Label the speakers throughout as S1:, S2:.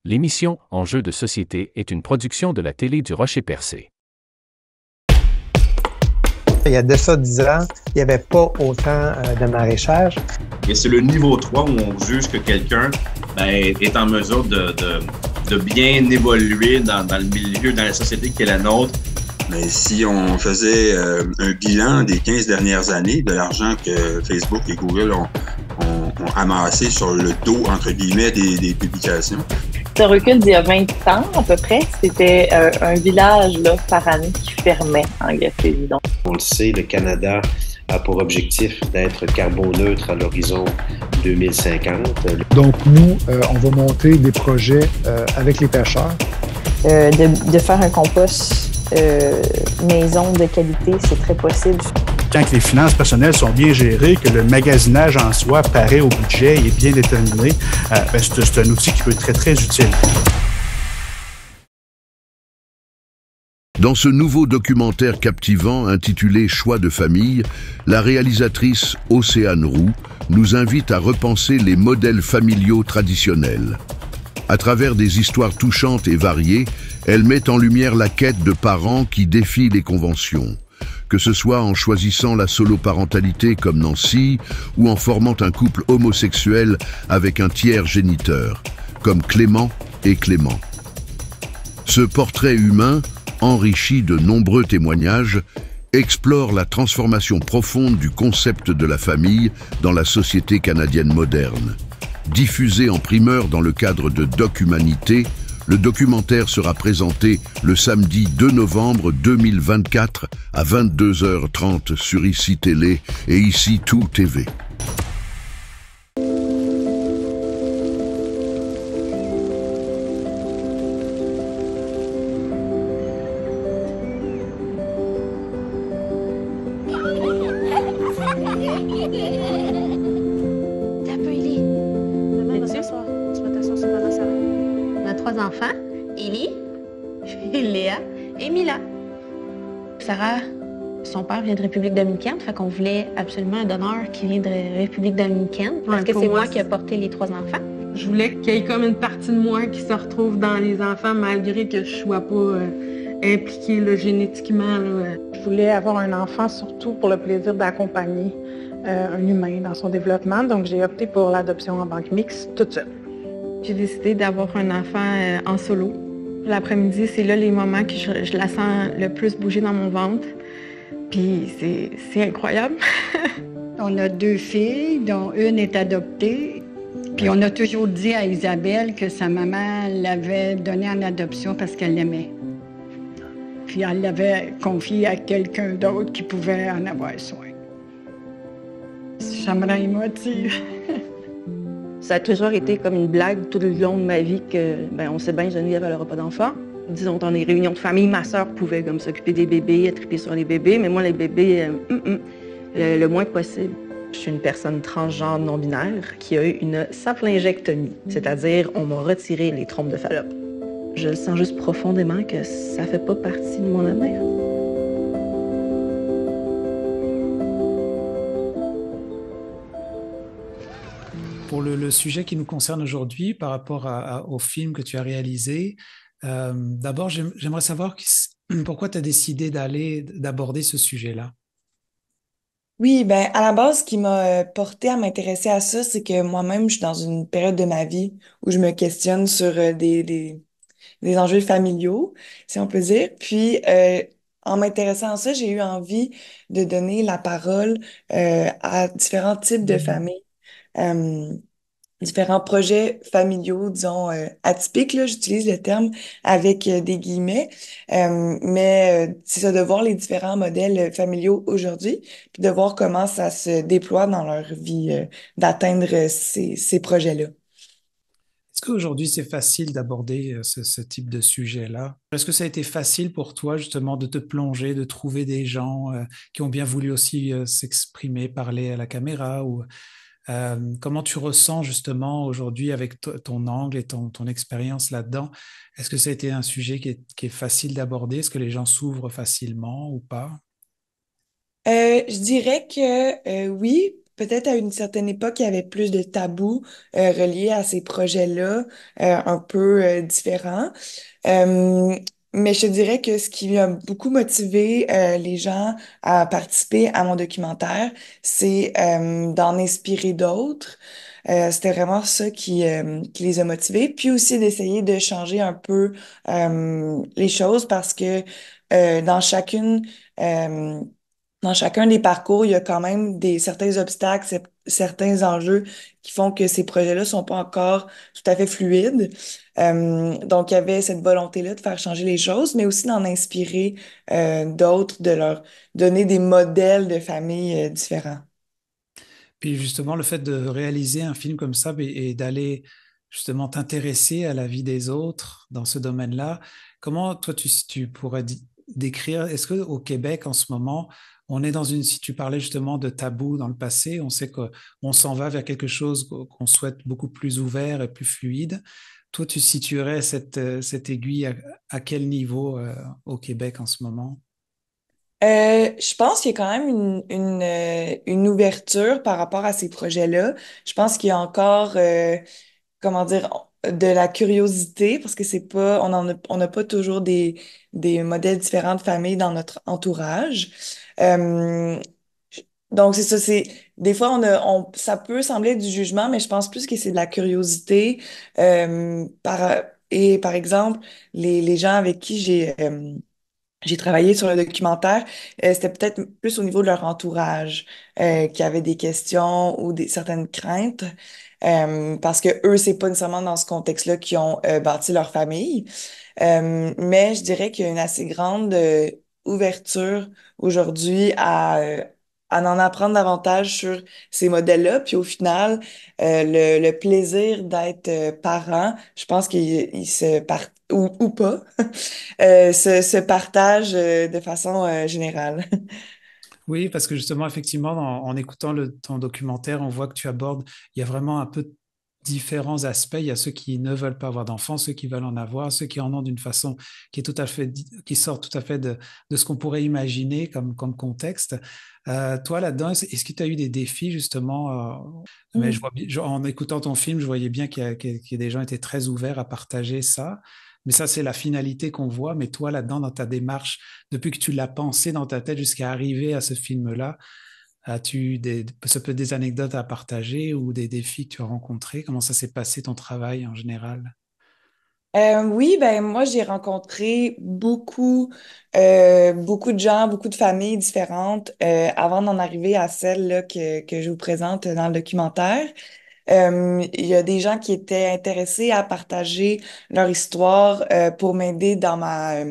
S1: L'émission Enjeux de société est une production de la télé du Rocher-Percé.
S2: Il y a de ça 10 ans, il n'y avait pas autant de maraîchage.
S3: Et c'est le niveau 3 où on juge que quelqu'un est en mesure de bien évoluer dans le milieu, dans la société qui est la nôtre.
S4: Mais si on faisait un bilan des 15 dernières années de l'argent que Facebook et Google ont amassé sur le dos, entre guillemets, des publications.
S5: Ça recule d'il y a 20 ans à peu près. C'était un village là, par année qui fermait en Gaspésie. Donc.
S6: On le sait, le Canada a pour objectif d'être carboneutre à l'horizon 2050.
S7: Donc nous, on va monter des projets avec les pêcheurs.
S8: De faire un compost maison de qualité, c'est très possible.
S9: Quand les finances personnelles sont bien gérées, que le magasinage en soi paraît au budget et est bien déterminé, c'est un outil qui peut être très, très utile.
S10: Dans ce nouveau documentaire captivant intitulé Choix de famille, la réalisatrice Océane Roux nous invite à repenser les modèles familiaux traditionnels. À travers des histoires touchantes et variées, elle met en lumière la quête de parents qui défient les conventions. Que ce soit en choisissant la soloparentalité comme Nancy ou en formant un couple homosexuel avec un tiers géniteur, comme Clément et Clément. Ce portrait humain, enrichi de nombreux témoignages, explore la transformation profonde du concept de la famille dans la société canadienne moderne. Diffusé en primeur dans le cadre de Doc Humanité, le documentaire sera présenté le samedi 2 novembre 2024 à 22h30 sur ICI Télé et ICI Tout TV.
S11: Sarah, son père vient de République dominicaine, fait qu'on voulait absolument un donneur qui vient de République dominicaine, parce que c'est moi qui ai porté les 3 enfants.
S12: Je voulais qu'il y ait comme une partie de moi qui se retrouve dans les enfants, malgré que je sois pas impliquée là, génétiquement. Là.
S13: Je voulais avoir un enfant surtout pour le plaisir d'accompagner un humain dans son développement, donc j'ai opté pour l'adoption en banque mixte toute seule.
S12: J'ai décidé d'avoir un enfant en solo. L'après-midi, c'est là les moments que je la sens le plus bouger dans mon ventre. Puis c'est incroyable.
S14: On a 2 filles, dont une est adoptée. Puis on a toujours dit à Isabelle que sa maman l'avait donnée en adoption parce qu'elle l'aimait. Puis elle l'avait confiée à quelqu'un d'autre qui pouvait en avoir soin. Ça me rend émotive.
S5: Ça a toujours été comme une blague tout le long de ma vie que, on sait bien, Geneviève, elle n'aura pas d'enfant. Disons, dans les réunions de famille, ma sœur pouvait comme s'occuper des bébés, triper sur les bébés, mais moi, les bébés, le moins possible. Je suis une personne transgenre non-binaire qui a eu une saphlingectomie, c'est-à-dire on m'a retiré les trompes de Fallope. Je le sens juste profondément que ça fait pas partie de mon avenir.
S15: Pour le sujet qui nous concerne aujourd'hui, par rapport au film que tu as réalisé, d'abord, j'aimerais savoir pourquoi tu as décidé d'aborder ce sujet-là.
S16: Oui, à la base, ce qui m'a porté à m'intéresser à ça, c'est que moi-même, je suis dans une période de ma vie où je me questionne sur des enjeux familiaux, si on peut dire. Puis, en m'intéressant à ça, j'ai eu envie de donner la parole à différents types de familles. Différents projets familiaux, disons, atypiques, là, j'utilise le terme avec des guillemets, mais c'est ça, de voir les différents modèles familiaux aujourd'hui, puis de voir comment ça se déploie dans leur vie, d'atteindre ces projets-là.
S15: Est-ce qu'aujourd'hui, c'est facile d'aborder ce type de sujet-là? Est-ce que ça a été facile pour toi, justement, de te plonger, de trouver des gens qui ont bien voulu aussi s'exprimer, parler à la caméra ou... comment tu ressens justement aujourd'hui avec ton angle et ton expérience là-dedans? Est-ce que ça a été un sujet qui est facile d'aborder? Est-ce que les gens s'ouvrent facilement ou pas?
S16: Je dirais que oui, peut-être à une certaine époque, il y avait plus de tabous reliés à ces projets-là, un peu différents. Euh, mais je te dirais que ce qui a beaucoup motivé les gens à participer à mon documentaire, c'est d'en inspirer d'autres. C'était vraiment ça qui les a motivés. Puis aussi d'essayer de changer un peu les choses parce que euh, dans chacune, euh, dans chacun des parcours, il y a quand même certains obstacles, certains enjeux qui font que ces projets-là sont pas encore tout à fait fluides. Donc, il y avait cette volonté-là de faire changer les choses, mais aussi d'en inspirer d'autres, de leur donner des modèles de famille différents.
S15: Puis justement, le fait de réaliser un film comme ça et d'aller justement t'intéresser à la vie des autres dans ce domaine-là, comment toi tu pourrais décrire, est-ce qu'au Québec en ce moment, on est dans si tu parlais justement de tabou dans le passé, on sait qu'on s'en va vers quelque chose qu'on souhaite beaucoup plus ouvert et plus fluide. Toi, tu situerais cette aiguille à quel niveau au Québec en ce moment?
S16: Je pense qu'il y a quand même une ouverture par rapport à ces projets-là. Je pense qu'il y a encore, comment dire, de la curiosité parce que c'est pas, on n'a pas toujours des modèles différents de famille dans notre entourage. Euh, donc c'est ça, des fois ça peut sembler du jugement, mais je pense plus que c'est de la curiosité. Et par exemple, les gens avec qui j'ai travaillé sur le documentaire, c'était peut-être plus au niveau de leur entourage qui avait des questions ou certaines craintes, parce que eux, c'est pas nécessairement dans ce contexte-là qu'ils ont bâti leur famille. Mais je dirais qu'il y a une assez grande ouverture aujourd'hui à en apprendre davantage sur ces modèles-là. Puis au final, le plaisir d'être parent, je pense qu'il se part ou pas, se partage de façon générale.
S15: Oui, parce que justement, effectivement, en écoutant ton documentaire, on voit que tu abordes, il y a vraiment un peu différents aspects. Il y a ceux qui ne veulent pas avoir d'enfants, ceux qui veulent en avoir, ceux qui en ont d'une façon qui est tout à fait, qui sort tout à fait de ce qu'on pourrait imaginer comme contexte. Toi, là-dedans, est-ce que tu as eu des défis, justement? Mais en écoutant ton film, je voyais bien qu'il y a des gens qui étaient très ouverts à partager ça. Mais ça, c'est la finalité qu'on voit. Mais toi, là-dedans, dans ta démarche, depuis que tu l'as pensé dans ta tête jusqu'à arriver à ce film-là, as-tu ça peut être des anecdotes à partager ou des défis que tu as rencontrés? Comment ça s'est passé ton travail en général?
S16: Oui, ben moi j'ai rencontré beaucoup de gens, beaucoup de familles différentes avant d'en arriver à celle là que je vous présente dans le documentaire. Il y a des gens qui étaient intéressés à partager leur histoire pour m'aider dans ma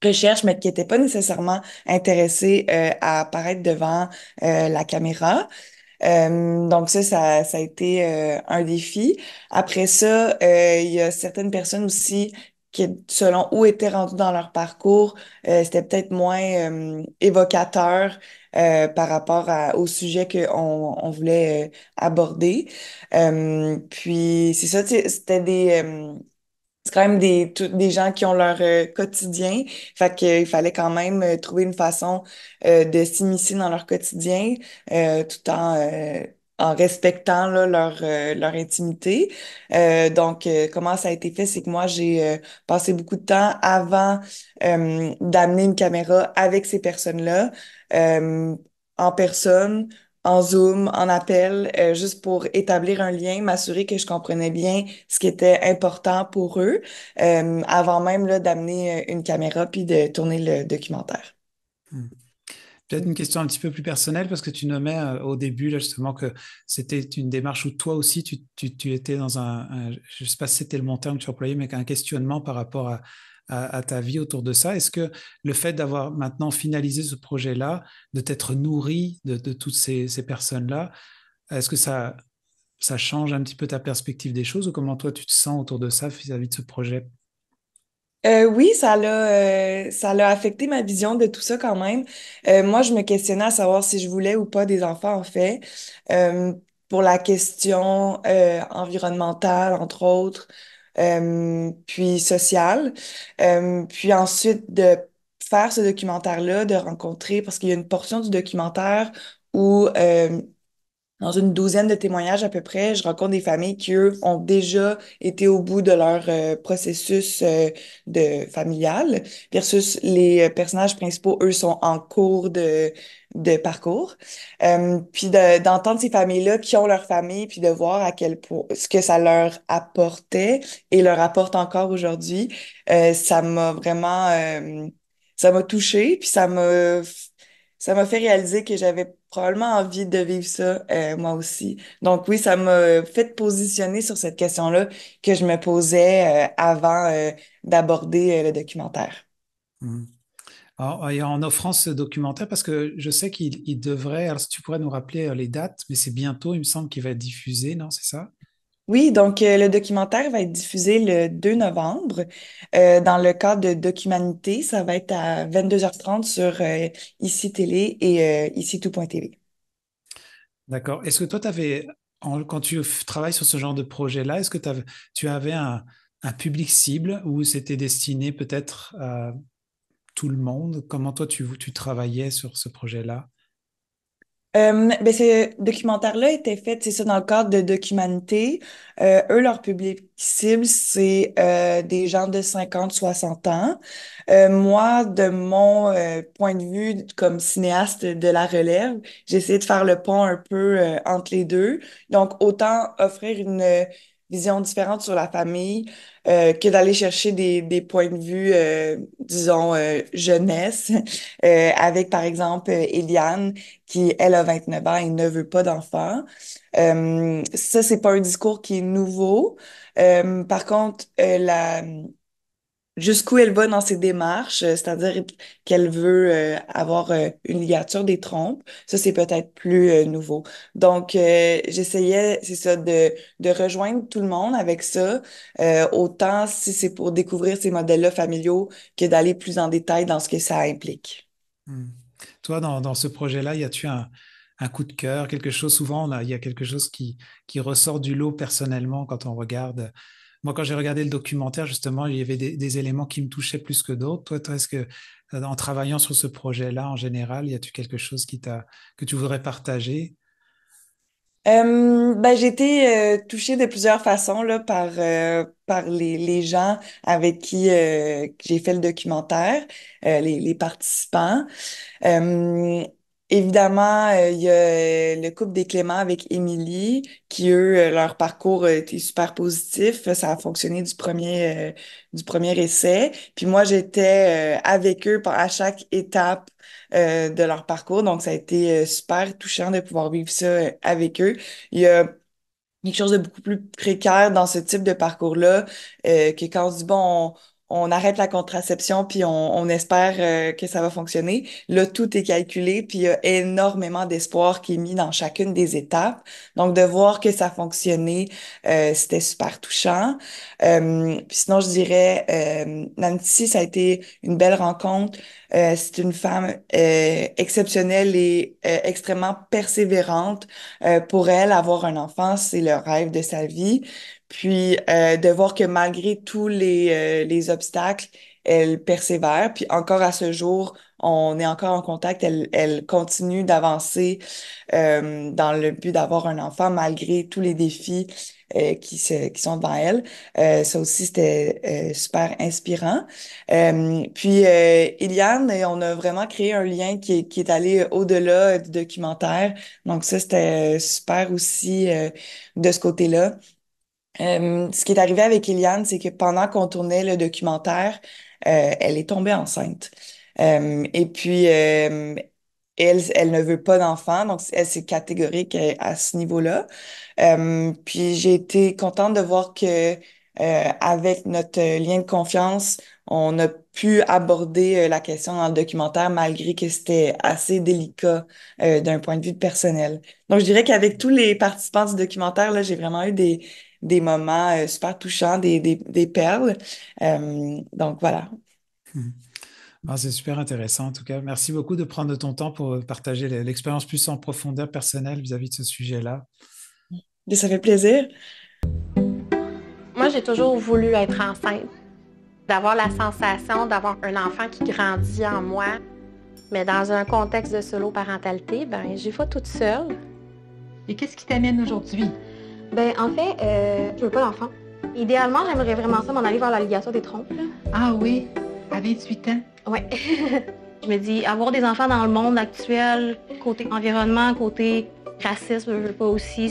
S16: recherche, mais qui n'étaient pas nécessairement intéressés à apparaître devant la caméra. Donc ça a été un défi. Après ça, il y a certaines personnes aussi qui, selon où étaient rendus dans leur parcours, c'était peut-être moins évocateur par rapport au sujet on voulait aborder. Puis c'est ça, tu sais, c'était c'est quand même des gens qui ont leur quotidien. Fait qu'il fallait quand même trouver une façon de s'immiscer dans leur quotidien tout en respectant là, leur intimité. Donc, comment ça a été fait, c'est que moi, j'ai passé beaucoup de temps avant d'amener une caméra avec ces personnes-là en personne en Zoom, en appel, juste pour établir un lien, m'assurer que je comprenais bien ce qui était important pour eux, avant même là, d'amener une caméra puis de tourner le documentaire.
S15: Hmm. Peut-être une question un petit peu plus personnelle, parce que tu nommais au début, là, justement, que c'était une démarche où toi aussi, tu étais dans je ne sais pas si c'était le bon terme que tu employais, mais un questionnement par rapport à ta vie autour de ça. Est-ce que le fait d'avoir maintenant finalisé ce projet-là, de t'être nourri de toutes ces personnes-là, est-ce que ça change un petit peu ta perspective des choses ou comment toi tu te sens autour de ça vis-à-vis de ce projet?
S16: Oui, ça l'a affecté ma vision de tout ça quand même. Moi, je me questionnais à savoir si je voulais ou pas des enfants, en fait, euh, pour la question environnementale, entre autres, puis sociale. Puis ensuite, de faire ce documentaire-là, de rencontrer, parce qu'il y a une portion du documentaire où dans une douzaine de témoignages à peu près, je rencontre des familles qui, eux, ont déjà été au bout de leur processus de familial, versus les personnages principaux, eux, sont en cours de parcours. Puis d'entendre ces familles-là qui ont leur famille, puis de voir à quel point ce que ça leur apportait et leur apporte encore aujourd'hui, ça m'a vraiment ça m'a touchée, puis ça m'a fait réaliser que j'avais probablement envie de vivre ça moi aussi. Donc oui, ça m'a fait positionner sur cette question-là que je me posais avant d'aborder le documentaire.
S15: Hmm. Alors, et en offrant ce documentaire, parce que je sais qu'il devrait, alors si tu pourrais nous rappeler les dates, mais c'est bientôt, il me semble qu'il va être diffusé, non, c'est ça?
S16: Oui, donc le documentaire va être diffusé le 2 novembre. Dans le cadre de Documanité, ça va être à 22h30 sur ICI Télé et ICI Tout.tv.
S15: D'accord. Est-ce que toi, quand tu travailles sur ce genre de projet-là, est-ce que tu avais un public cible ou c'était destiné peut-être à tout le monde? Comment toi, tu travaillais sur ce projet-là?
S16: Ben ce documentaire-là était fait, c'est ça, dans le cadre de Documanité. Eux, leur public cible, c'est des gens de 50-60 ans. Moi, de mon point de vue comme cinéaste de la relève, j'ai essayé de faire le pont un peu entre les deux. Donc, autant offrir une vision différente sur la famille que d'aller chercher des points de vue, disons, jeunesse, avec, par exemple, Eliane, qui, elle, a 29 ans et ne veut pas d'enfant. Ça, c'est pas un discours qui est nouveau. Par contre, jusqu'où elle va dans ses démarches, c'est-à-dire qu'elle veut avoir une ligature des trompes, ça, c'est peut-être plus nouveau. Donc, j'essayais, c'est ça, de rejoindre tout le monde avec ça, autant si c'est pour découvrir ces modèles-là familiaux que d'aller plus en détail dans ce que ça implique.
S15: Hmm. Toi, dans ce projet-là, y a-tu un coup de cœur, quelque chose, souvent, il y a quelque chose qui ressort du lot personnellement quand on regarde. Moi, quand j'ai regardé le documentaire, justement, il y avait des éléments qui me touchaient plus que d'autres. Toi, est-ce que, en travaillant sur ce projet-là, en général, y a-tu quelque chose que tu voudrais partager?
S16: Ben, j'ai été touchée de plusieurs façons là, par les gens avec qui j'ai fait le documentaire, les participants. Euh, Évidemment, il y a le couple des Cléments avec Émilie, qui eux, leur parcours a été super positif. Ça a fonctionné du premier essai. Puis moi, j'étais avec eux à chaque étape de leur parcours. Donc, ça a été super touchant de pouvoir vivre ça avec eux. Il y a quelque chose de beaucoup plus précaire dans ce type de parcours-là, que quand on se dit, bon, on arrête la contraception, puis on espère que ça va fonctionner. Là, tout est calculé, puis il y a énormément d'espoir qui est mis dans chacune des étapes. Donc, de voir que ça fonctionnait, c'était super touchant. Puis sinon, je dirais, Nancy, ça a été une belle rencontre. C'est une femme exceptionnelle et extrêmement persévérante. Pour elle, avoir un enfant, c'est le rêve de sa vie. Puis de voir que malgré tous les obstacles, elle persévère. Puis encore à ce jour, on est encore en contact. Elle continue d'avancer dans le but d'avoir un enfant malgré tous les défis qui sont devant elle. Ça aussi, c'était super inspirant. Puis, Eliane, on a vraiment créé un lien qui est allé au-delà du documentaire. Donc ça, c'était super aussi de ce côté-là. Ce qui est arrivé avec Eliane, c'est que pendant qu'on tournait le documentaire, elle est tombée enceinte. Et puis, elle ne veut pas d'enfant, donc elle, c'est catégorique à ce niveau-là. Puis j'ai été contente de voir que avec notre lien de confiance, on a pu aborder la question dans le documentaire malgré que c'était assez délicat d'un point de vue personnel. Donc je dirais qu'avec tous les participants du documentaire, là, j'ai vraiment eu des moments super touchants, des perles. Donc voilà.
S15: Ah, c'est super intéressant en tout cas. Merci beaucoup de prendre ton temps pour partager l'expérience plus en profondeur personnelle vis-à-vis de ce sujet-là.
S16: Ça fait plaisir.
S11: Moi, j'ai toujours voulu être enceinte, d'avoir la sensation d'avoir un enfant qui grandit en moi. Mais dans un contexte de solo-parentalité, ben, j'ai pas toute seule.
S17: Et qu'est-ce qui t'amène aujourd'hui?
S11: Ben en fait, je veux pas d'enfant. Idéalement, j'aimerais vraiment ça m'en aller vers la ligature des trompes. Là.
S17: Ah oui, à 28 ans?
S11: Oui. Je me dis, avoir des enfants dans le monde actuel, côté environnement, côté racisme, je veux pas aussi,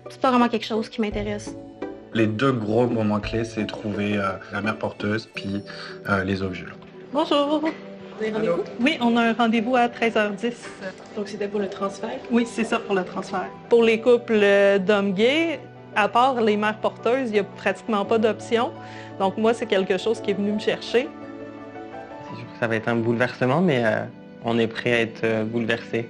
S11: c'est pas vraiment quelque chose qui m'intéresse.
S18: Les deux gros moments clés, c'est trouver la mère porteuse puis les ovules.
S19: Bonjour. Vous avez rendez-vous? Oui, on a un rendez-vous à 13h10.
S20: Donc c'était pour le transfert?
S19: Oui, c'est ça, pour le transfert. Pour les couples d'hommes gays, à part les mères porteuses, il n'y a pratiquement pas d'option. Donc moi, c'est quelque chose qui est venu me chercher.
S21: C'est sûr que ça va être un bouleversement, mais on est prêt à être bouleversé.